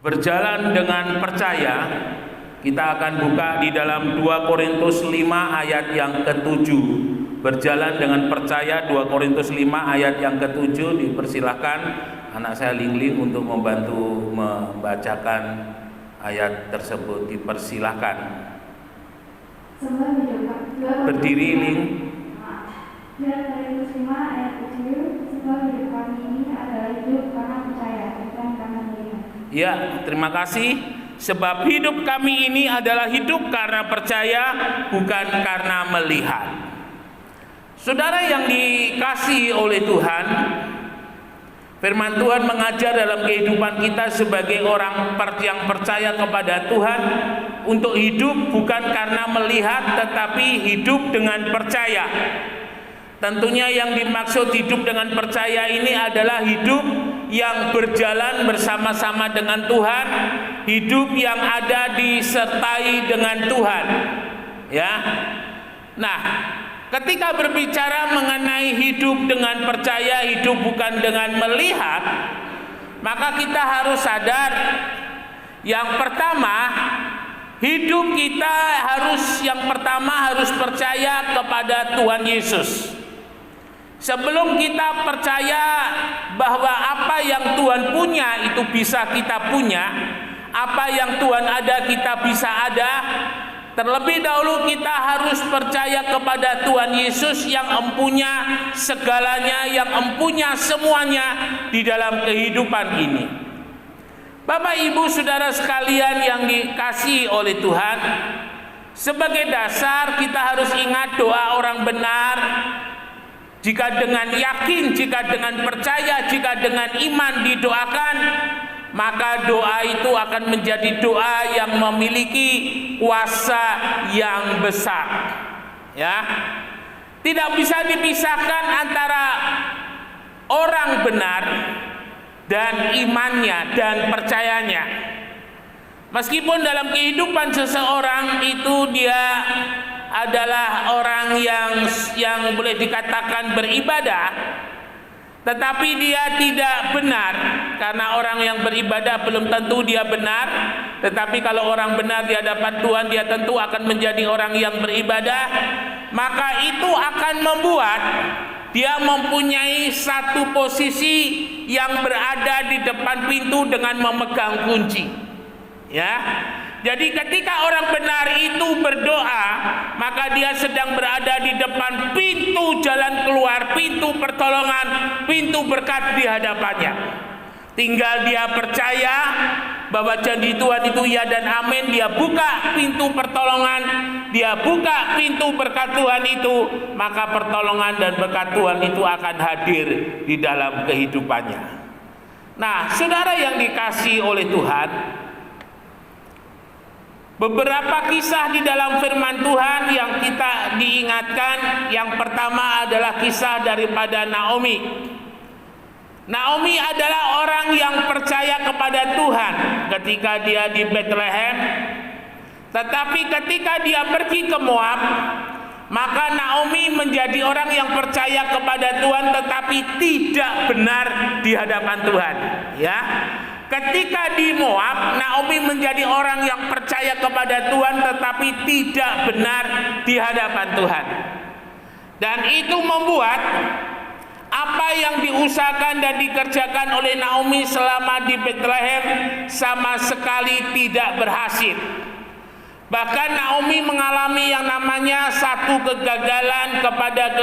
Berjalan dengan percaya, kita akan buka di dalam 2 Korintus 5 ayat yang ke-7. Berjalan dengan percaya, 2 Korintus 5 ayat yang ke-7. Dipersilahkan anak saya Lingling untuk membantu membacakan ayat tersebut. Dipersilahkan. Berdiri, Ling. 2 Korintus 5 ayat 7. Sebab hidup kami ini adalah hidup karena percaya, bukan karena melihat. Ya, terima kasih. Sebab hidup kami ini adalah hidup karena percaya, bukan karena melihat. Saudara yang dikasihi oleh Tuhan, firman Tuhan mengajar dalam kehidupan kita sebagai orang yang percaya kepada Tuhan untuk hidup bukan karena melihat, tetapi hidup dengan percaya. Tentunya yang dimaksud hidup dengan percaya ini adalah hidup yang berjalan bersama-sama dengan Tuhan, hidup yang ada disertai dengan Tuhan. Ya. Nah, ketika berbicara mengenai hidup dengan percaya, hidup bukan dengan melihat, maka kita harus sadar yang pertama, hidup kita harus percaya kepada Tuhan Yesus. Sebelum kita percaya bahwa apa yang Tuhan punya itu bisa kita punya, apa yang Tuhan ada kita bisa ada, terlebih dahulu kita harus percaya kepada Tuhan Yesus yang empunya segalanya, yang empunya semuanya di dalam kehidupan ini. Bapak, Ibu, Saudara sekalian yang dikasihi oleh Tuhan, sebagai dasar kita harus ingat doa orang benar. Jika dengan yakin, jika dengan percaya, jika dengan iman didoakan, maka doa itu akan menjadi doa yang memiliki kuasa yang besar. Ya, tidak bisa dipisahkan antara orang benar dan imannya dan percayanya. Meskipun dalam kehidupan seseorang itu dia adalah orang yang boleh dikatakan beribadah, tetapi dia tidak benar, karena orang yang beribadah belum tentu dia benar. Tetapi kalau orang benar di hadapan Tuhan, dia tentu akan menjadi orang yang beribadah. Maka itu akan membuat dia mempunyai satu posisi yang berada di depan pintu dengan memegang kunci. Ya. Jadi ketika orang benar itu berdoa, maka dia sedang berada di depan pintu jalan keluar, pintu pertolongan, pintu berkat di hadapannya. Tinggal dia percaya bahwa janji Tuhan itu ya dan amin. Dia buka pintu pertolongan, dia buka pintu berkat Tuhan itu, maka pertolongan dan berkat Tuhan itu akan hadir di dalam kehidupannya. Nah, saudara yang dikasihi oleh Tuhan, beberapa kisah di dalam firman Tuhan yang kita diingatkan. Yang pertama adalah kisah daripada Naomi. Naomi adalah orang yang percaya kepada Tuhan ketika dia di Bethlehem. Tetapi ketika dia pergi ke Moab, maka Naomi menjadi orang yang percaya kepada Tuhan tetapi tidak benar di hadapan Tuhan. Ya. Ketika di Moab, Naomi menjadi orang yang percaya kepada Tuhan tetapi tidak benar di hadapan Tuhan. Dan itu membuat apa yang diusahakan dan dikerjakan oleh Naomi selama di Bethlehem sama sekali tidak berhasil. Bahkan Naomi mengalami yang namanya satu kegagalan kepada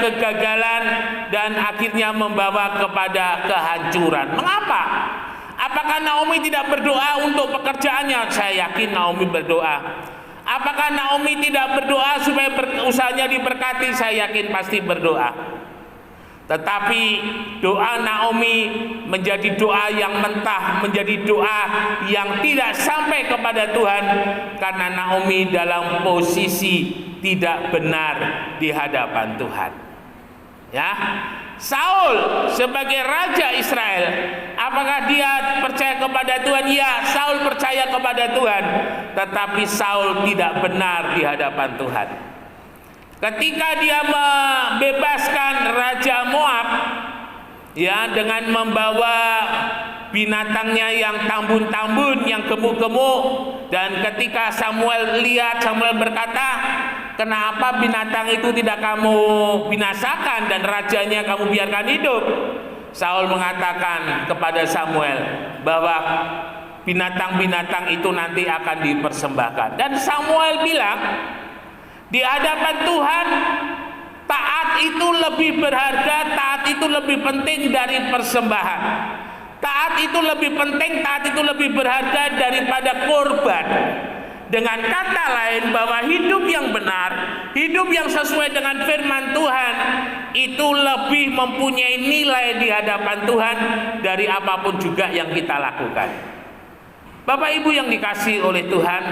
kegagalan dan akhirnya membawa kepada kehancuran. Mengapa? Apakah Naomi tidak berdoa untuk pekerjaannya? Saya yakin Naomi berdoa. Apakah Naomi tidak berdoa supaya usahanya diberkati? Saya yakin pasti berdoa. Tetapi doa Naomi menjadi doa yang mentah, menjadi doa yang tidak sampai kepada Tuhan, karena Naomi dalam posisi tidak benar di hadapan Tuhan. Ya, Saul sebagai raja Israel, apakah dia percaya kepada Tuhan? Ya, Saul percaya kepada Tuhan, tetapi Saul tidak benar di hadapan Tuhan. Ketika dia membebaskan Raja Moab, ya, dengan membawa binatangnya yang tambun-tambun, yang gemuk-gemuk. Dan ketika Samuel lihat, Samuel berkata, kenapa binatang itu tidak kamu binasakan dan rajanya kamu biarkan hidup? Saul mengatakan kepada Samuel bahwa binatang-binatang itu nanti akan dipersembahkan. Dan Samuel bilang, di hadapan Tuhan, taat itu lebih berharga, taat itu lebih penting dari persembahan. Taat itu lebih penting, taat itu lebih berharga daripada korban. Dengan kata lain, bahwa hidup yang benar, hidup yang sesuai dengan firman Tuhan, itu lebih mempunyai nilai di hadapan Tuhan dari apapun juga yang kita lakukan. Bapak Ibu yang dikasihi oleh Tuhan,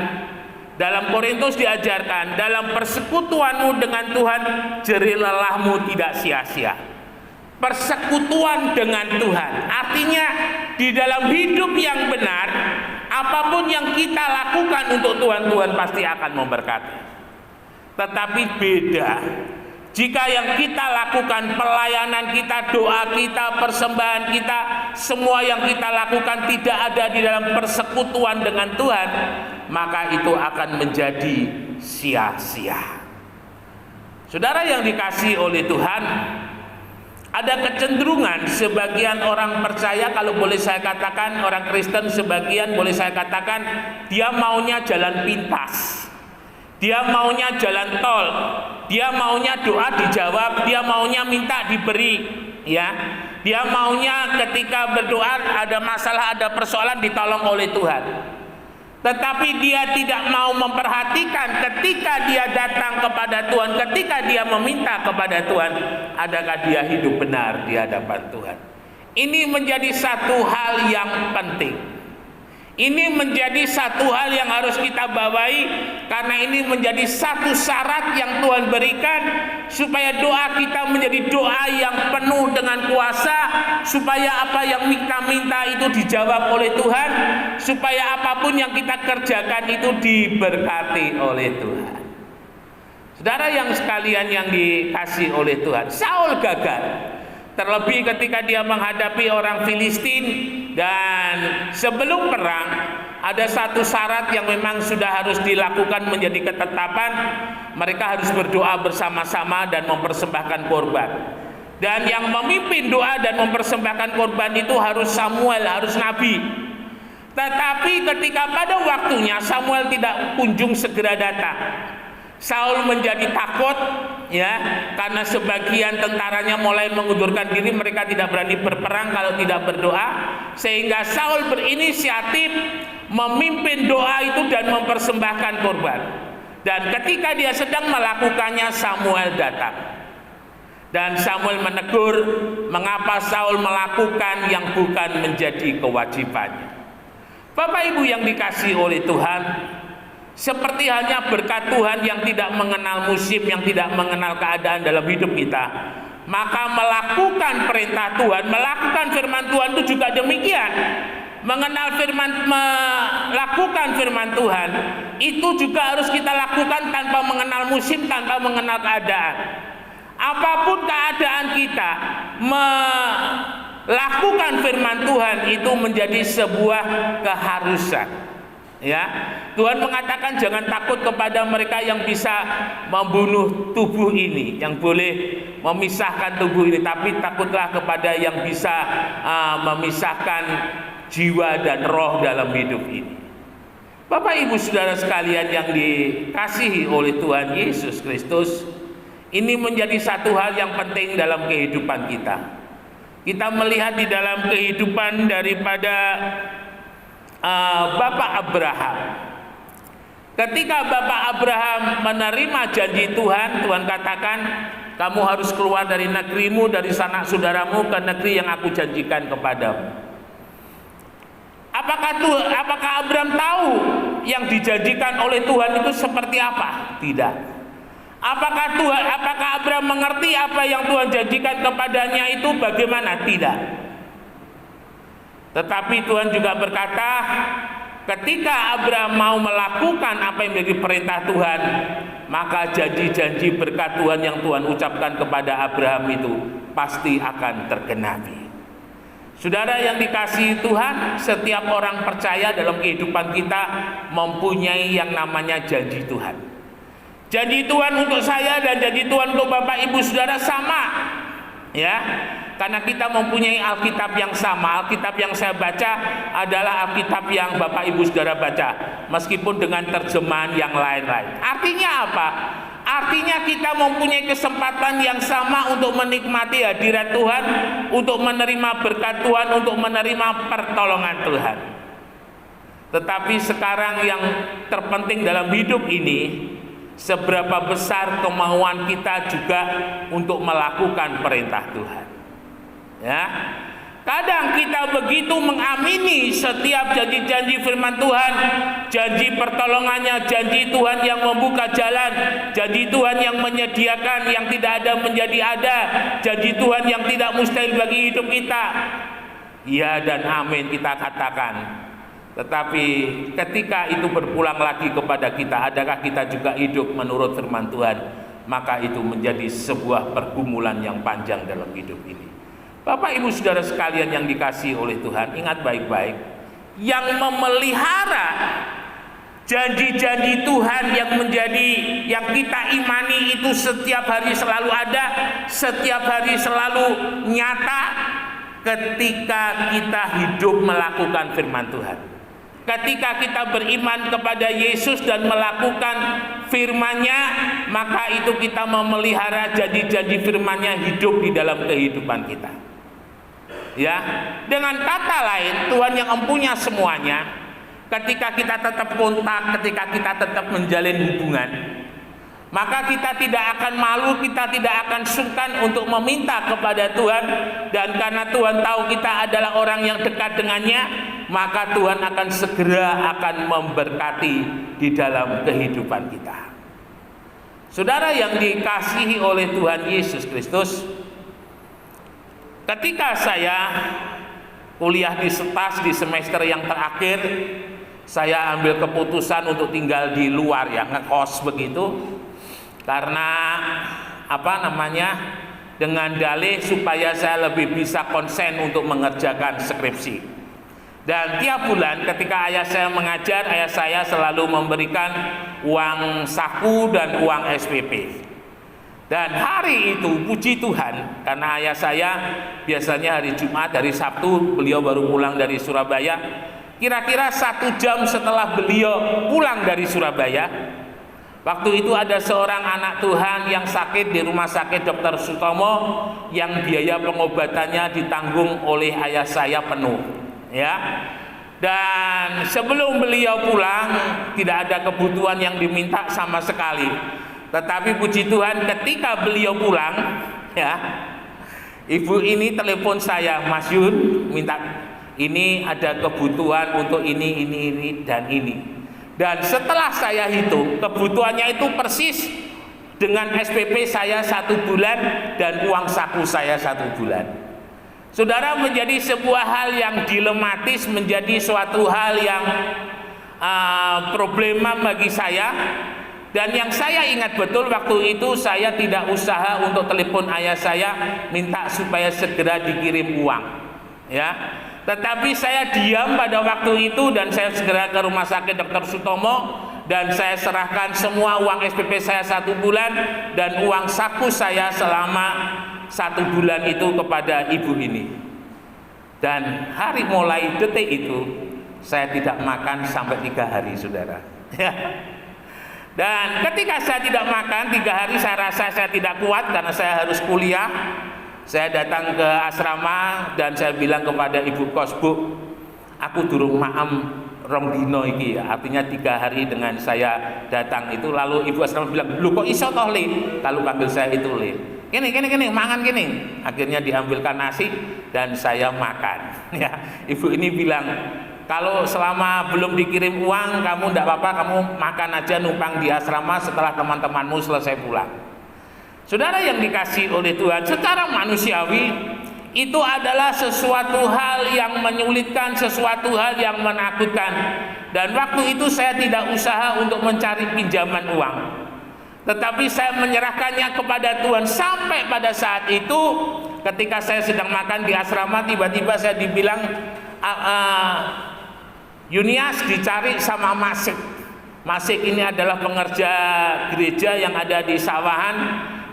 dalam Korintus diajarkan, dalam persekutuanmu dengan Tuhan, jerih lelahmu tidak sia-sia. Persekutuan dengan Tuhan artinya di dalam hidup yang benar, apapun yang kita lakukan untuk Tuhan, Tuhan pasti akan memberkati. Tetapi beda jika yang kita lakukan, pelayanan kita, doa kita, persembahan kita, semua yang kita lakukan tidak ada di dalam persekutuan dengan Tuhan, maka itu akan menjadi sia-sia. Saudara yang dikasihi oleh Tuhan, ada kecenderungan sebagian orang percaya, kalau boleh saya katakan orang Kristen sebagian, boleh saya katakan dia maunya jalan pintas, dia maunya jalan tol, dia maunya doa dijawab, dia maunya minta diberi, ya, dia maunya ketika berdoa ada masalah, ada persoalan ditolong oleh Tuhan. Tetapi dia tidak mau memperhatikan ketika dia datang kepada Tuhan, ketika dia meminta kepada Tuhan, adakah dia hidup benar di hadapan Tuhan. Ini menjadi satu hal yang penting. Ini menjadi satu hal yang harus kita bawahi, karena ini menjadi satu syarat yang Tuhan berikan supaya doa kita menjadi doa yang penuh dengan kuasa, supaya apa yang kita minta itu dijawab oleh Tuhan, supaya apapun yang kita kerjakan itu diberkati oleh Tuhan. Saudara yang sekalian yang dikasihi oleh Tuhan, Saul gagal. Terlebih ketika dia menghadapi orang Filistin, dan sebelum perang ada satu syarat yang memang sudah harus dilakukan menjadi ketetapan, mereka harus berdoa bersama-sama dan mempersembahkan korban. Dan yang memimpin doa dan mempersembahkan korban itu harus Samuel, harus nabi. Tetapi ketika pada waktunya Samuel tidak kunjung segera datang, Saul menjadi takut, ya, karena sebagian tentaranya mulai mengundurkan diri, mereka tidak berani berperang kalau tidak berdoa, sehingga Saul berinisiatif memimpin doa itu dan mempersembahkan korban. Dan ketika dia sedang melakukannya, Samuel datang. Dan Samuel menegur mengapa Saul melakukan yang bukan menjadi kewajibannya. Bapak Ibu yang dikasihi oleh Tuhan, seperti hanya berkat Tuhan yang tidak mengenal musim, yang tidak mengenal keadaan dalam hidup kita, maka melakukan perintah Tuhan, melakukan firman Tuhan itu juga demikian. Mengenal firman, melakukan firman Tuhan itu juga harus kita lakukan tanpa mengenal musim, tanpa mengenal keadaan. Apapun keadaan kita, melakukan firman Tuhan itu menjadi sebuah keharusan. Ya, Tuhan mengatakan jangan takut kepada mereka yang bisa membunuh tubuh ini, yang boleh memisahkan tubuh ini, tapi takutlah kepada yang bisa memisahkan jiwa dan roh dalam hidup ini. Bapak Ibu Saudara sekalian yang dikasihi oleh Tuhan Yesus Kristus, ini menjadi satu hal yang penting dalam kehidupan kita. Kita melihat di dalam kehidupan daripada Bapak Abraham. Ketika Bapak Abraham menerima janji Tuhan, Tuhan katakan, kamu harus keluar dari negerimu, dari sanak saudaramu ke negeri yang aku janjikan kepadamu. Apakah Abraham tahu yang dijanjikan oleh Tuhan itu seperti apa? Tidak. Apakah Abraham mengerti apa yang Tuhan janjikan kepadanya itu bagaimana? Tidak. Tetapi Tuhan juga berkata, ketika Abraham mau melakukan apa yang menjadi perintah Tuhan, maka janji-janji berkat Tuhan yang Tuhan ucapkan kepada Abraham itu pasti akan tergenapi. Saudara yang dikasihi Tuhan, setiap orang percaya dalam kehidupan kita mempunyai yang namanya janji Tuhan. Janji Tuhan untuk saya dan janji Tuhan untuk Bapak Ibu Saudara sama. Ya, karena kita mempunyai Alkitab yang sama. Alkitab yang saya baca adalah Alkitab yang Bapak Ibu Saudara baca, meskipun dengan terjemahan yang lain-lain. Artinya apa? Artinya kita mempunyai kesempatan yang sama untuk menikmati hadirat Tuhan, untuk menerima berkat Tuhan, untuk menerima pertolongan Tuhan. Tetapi sekarang yang terpenting dalam hidup ini, seberapa besar kemauan kita juga untuk melakukan perintah Tuhan. Ya, kadang kita begitu mengamini setiap janji-janji firman Tuhan, janji pertolongannya, janji Tuhan yang membuka jalan, janji Tuhan yang menyediakan yang tidak ada menjadi ada, janji Tuhan yang tidak mustahil bagi hidup kita. Ya dan amin kita katakan. Tetapi ketika itu berpulang lagi kepada kita, adakah kita juga hidup menurut firman Tuhan? Maka itu menjadi sebuah pergumulan yang panjang dalam hidup ini. Bapak Ibu Saudara sekalian yang dikasihi oleh Tuhan, ingat baik-baik, yang memelihara janji-janji Tuhan yang kita imani itu setiap hari selalu ada, setiap hari selalu nyata ketika kita hidup melakukan firman Tuhan. Ketika kita beriman kepada Yesus dan melakukan firman-Nya, maka itu kita memelihara janji-janji firman-Nya hidup di dalam kehidupan kita. Ya, dengan kata lain, Tuhan yang empunya semuanya, ketika kita tetap kontak, ketika kita tetap menjalin hubungan, maka kita tidak akan malu, kita tidak akan sungkan untuk meminta kepada Tuhan. Dan karena Tuhan tahu kita adalah orang yang dekat dengannya, maka Tuhan akan segera akan memberkati di dalam kehidupan kita. Saudara yang dikasihi oleh Tuhan Yesus Kristus, ketika saya kuliah di STAS di semester yang terakhir, saya ambil keputusan untuk tinggal di luar, ya, ngekos begitu. Karena dengan dalih supaya saya lebih bisa konsen untuk mengerjakan skripsi. Dan tiap bulan ketika ayah saya mengajar, ayah saya selalu memberikan uang saku dan uang SPP. Dan hari itu puji Tuhan, karena ayah saya biasanya hari Jumat, hari Sabtu beliau baru pulang dari Surabaya. Kira-kira 1 jam setelah beliau pulang dari Surabaya, waktu itu ada seorang anak Tuhan yang sakit di rumah sakit Dr. Sutomo, yang biaya pengobatannya ditanggung oleh ayah saya penuh, ya. Dan sebelum beliau pulang tidak ada kebutuhan yang diminta sama sekali. Tetapi puji Tuhan ketika beliau pulang, ya, ibu ini telepon saya, Mas Yun, minta ini ada kebutuhan untuk ini dan ini. Dan setelah saya hitung, kebutuhannya itu persis dengan SPP saya 1 bulan dan uang saku saya 1 bulan. Saudara, menjadi sebuah hal yang dilematis, menjadi suatu hal yang problema bagi saya. Dan yang saya ingat betul waktu itu, saya tidak usaha untuk telepon ayah saya minta supaya segera dikirim uang, ya. Tetapi saya diam pada waktu itu dan saya segera ke rumah sakit Dr. Sutomo dan saya serahkan semua uang SPP saya 1 bulan dan uang saku saya selama 1 bulan itu kepada ibu ini. Dan hari mulai detik itu saya tidak makan sampai 3 hari, saudara. Dan ketika saya tidak makan 3 hari, saya rasa saya tidak kuat karena saya harus kuliah. Saya datang ke asrama dan saya bilang kepada ibu kos, Bu, aku durung maem rong dino iki, artinya 3 hari dengan saya datang itu. Lalu ibu asrama bilang, lu kok iso toh Le? Kalau panggil saya itu Le, gini, mangan gini. Akhirnya diambilkan nasi dan saya makan. Ya, ibu ini bilang, kalau selama belum dikirim uang kamu tidak apa-apa, kamu makan aja numpang di asrama setelah teman-temanmu selesai pulang. Saudara yang dikasihi oleh Tuhan, secara manusiawi itu adalah sesuatu hal yang menyulitkan, sesuatu hal yang menakutkan. Dan waktu itu saya tidak usaha untuk mencari pinjaman uang, tetapi saya menyerahkannya kepada Tuhan. Sampai pada saat itu ketika saya sedang makan di asrama, tiba-tiba saya dibilang Yunias dicari sama Masik. Masik ini adalah pengerja gereja yang ada di Sawahan,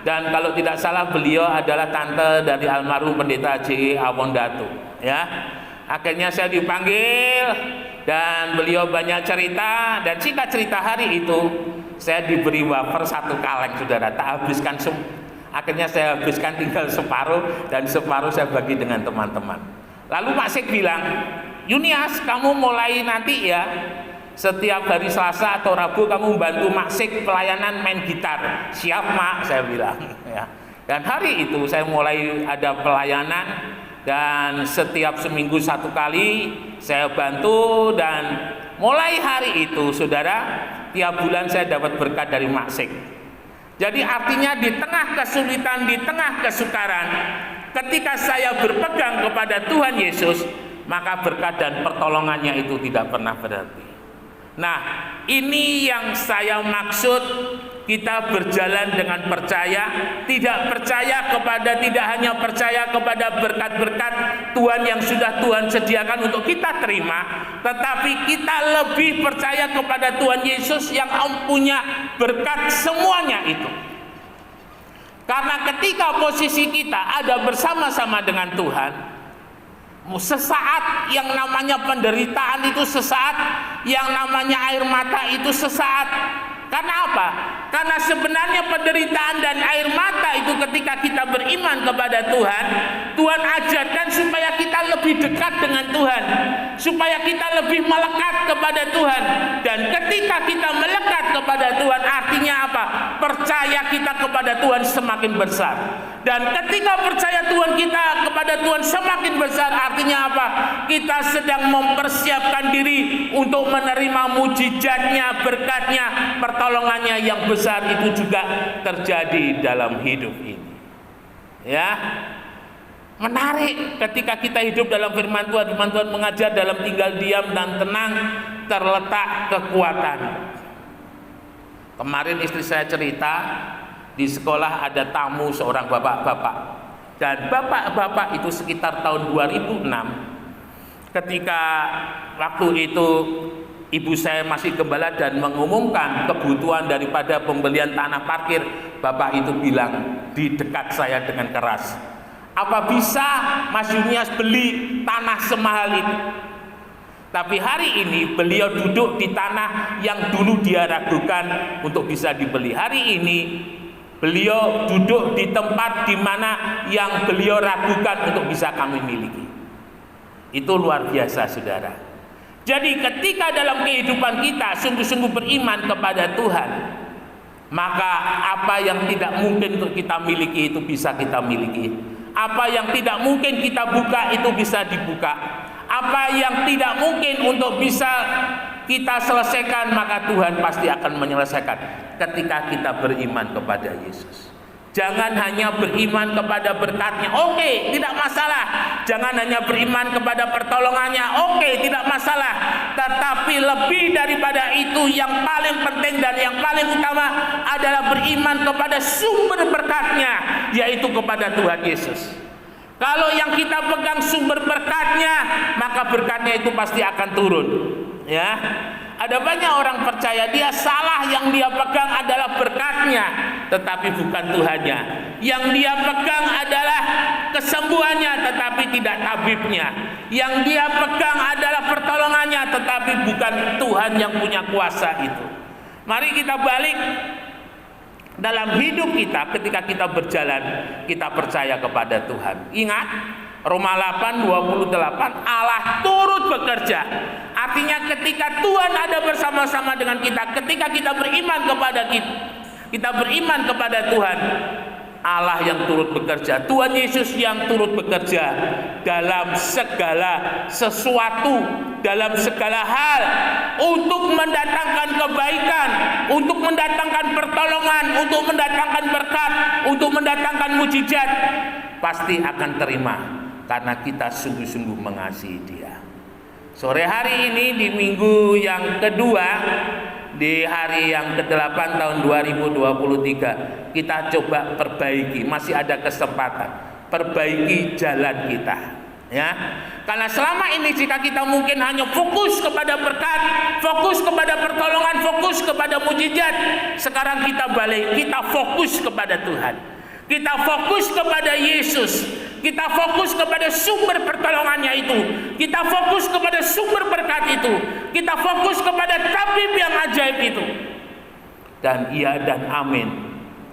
dan kalau tidak salah beliau adalah tante dari almarhum pendeta J. Awondatu, ya. Akhirnya saya dipanggil dan beliau banyak cerita, dan singkat cerita hari itu saya diberi wafer 1 kaleng, saudara, tak habiskan akhirnya saya habiskan tinggal separuh, dan separuh saya bagi dengan teman-teman. Lalu Masik bilang, Yunias, kamu mulai nanti ya, setiap hari Selasa atau Rabu kamu bantu Masik pelayanan main gitar. Siap, Mak, saya bilang, ya. Dan hari itu saya mulai ada pelayanan, dan setiap seminggu 1 kali saya bantu, dan mulai hari itu, saudara, tiap bulan saya dapat berkat dari Masik. Jadi artinya di tengah kesulitan, di tengah kesukaran, ketika saya berpegang kepada Tuhan Yesus, maka berkat dan pertolongannya itu tidak pernah berhenti. Nah, ini yang saya maksud, kita berjalan dengan percaya, tidak hanya percaya kepada berkat-berkat Tuhan yang sudah Tuhan sediakan untuk kita terima, tetapi kita lebih percaya kepada Tuhan Yesus yang punya berkat semuanya itu. Karena ketika posisi kita ada bersama-sama dengan Tuhan, sesaat yang namanya penderitaan itu sesaat, yang namanya air mata itu sesaat. Karena apa? Karena sebenarnya penderitaan dan air mata itu ketika kita beriman kepada Tuhan, Tuhan ajarkan supaya kita lebih dekat dengan Tuhan, supaya kita lebih melekat kepada Tuhan. Dan ketika kita melekat kepada Tuhan, artinya apa? Percaya kita kepada Tuhan semakin besar. Dan ketika percaya Tuhan kita kepada Tuhan semakin besar, artinya apa? Kita sedang mempersiapkan diri untuk menerima mujizatnya, berkatnya, pertolongannya yang besar itu juga terjadi dalam hidup ini. Ya, menarik ketika kita hidup dalam firman Tuhan. Firman Tuhan mengajar dalam tinggal diam dan tenang terletak kekuatan. Kemarin istri saya cerita, di sekolah ada tamu seorang bapak-bapak, dan bapak-bapak itu sekitar tahun 2006, ketika waktu itu ibu saya masih gembala dan mengumumkan kebutuhan daripada pembelian tanah parkir, bapak itu bilang di dekat saya dengan keras, apa bisa Mas Yunias beli tanah semahal itu? Tapi hari ini beliau duduk di tanah yang dulu dia ragukan untuk bisa dibeli. Hari ini beliau duduk di tempat di mana yang beliau ragukan untuk bisa kami miliki. Itu luar biasa, saudara. Jadi ketika dalam kehidupan kita sungguh-sungguh beriman kepada Tuhan, maka apa yang tidak mungkin untuk kita miliki itu bisa kita miliki. Apa yang tidak mungkin kita buka itu bisa dibuka. Apa yang tidak mungkin untuk bisa kita selesaikan, maka Tuhan pasti akan menyelesaikan ketika kita beriman kepada Yesus. Jangan hanya beriman kepada berkatnya, oke, tidak masalah. Jangan hanya beriman kepada pertolongannya, oke, tidak masalah. Tetapi lebih daripada itu, yang paling penting dan yang paling utama adalah beriman kepada sumber berkatnya, yaitu kepada Tuhan Yesus. Kalau yang kita pegang sumber berkatnya, maka berkatnya itu pasti akan turun. Ya, ada banyak orang percaya dia salah, yang dia pegang adalah berkatnya, tetapi bukan Tuhannya. Yang dia pegang adalah kesembuhannya, tetapi tidak tabibnya. Yang dia pegang adalah pertolongannya, tetapi bukan Tuhan yang punya kuasa itu. Mari kita balik dalam hidup kita. Ketika kita berjalan, kita percaya kepada Tuhan. Ingat Roma 8:28, Allah turut bekerja. Artinya ketika Tuhan ada bersama-sama dengan kita, ketika kita beriman kepada kita beriman kepada Tuhan, Allah yang turut bekerja, Tuhan Yesus yang turut bekerja dalam segala sesuatu, dalam segala hal, untuk mendatangkan kebaikan, untuk mendatangkan pertolongan, untuk mendatangkan berkat, untuk mendatangkan mujizat, pasti akan terima karena kita sungguh-sungguh mengasihi Dia. Sore hari ini di minggu yang kedua, di hari yang ke-8 tahun 2023, kita coba perbaiki, masih ada kesempatan. perbaiki jalan kita. Ya, karena selama ini jika kita mungkin hanya fokus kepada berkat, fokus kepada pertolongan, fokus kepada mujizat, sekarang kita balik, kita fokus kepada Tuhan, kita fokus kepada Yesus, kita fokus kepada sumber pertolongannya itu, kita fokus kepada sumber berkat itu, kita fokus kepada tabib yang ajaib itu. Dan iya dan amin,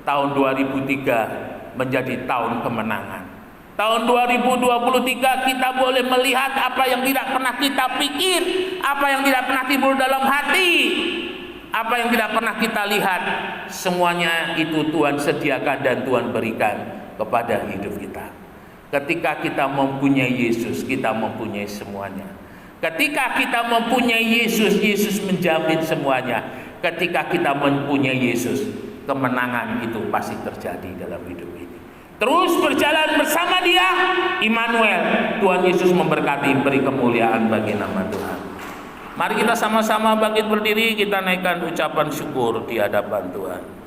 tahun 2003 menjadi tahun kemenangan. Tahun 2023 kita boleh melihat apa yang tidak pernah kita pikir, apa yang tidak pernah timbul dalam hati, apa yang tidak pernah kita lihat. Semuanya itu Tuhan sediakan dan Tuhan berikan kepada hidup kita. Ketika kita mempunyai Yesus, kita mempunyai semuanya. Ketika kita mempunyai Yesus, Yesus menjamin semuanya. Ketika kita mempunyai Yesus, kemenangan itu pasti terjadi dalam hidup ini. Terus berjalan bersama Dia, Immanuel, Tuhan Yesus memberkati, beri kemuliaan bagi nama Tuhan. Mari kita sama-sama bangkit berdiri, kita naikkan ucapan syukur di hadapan Tuhan.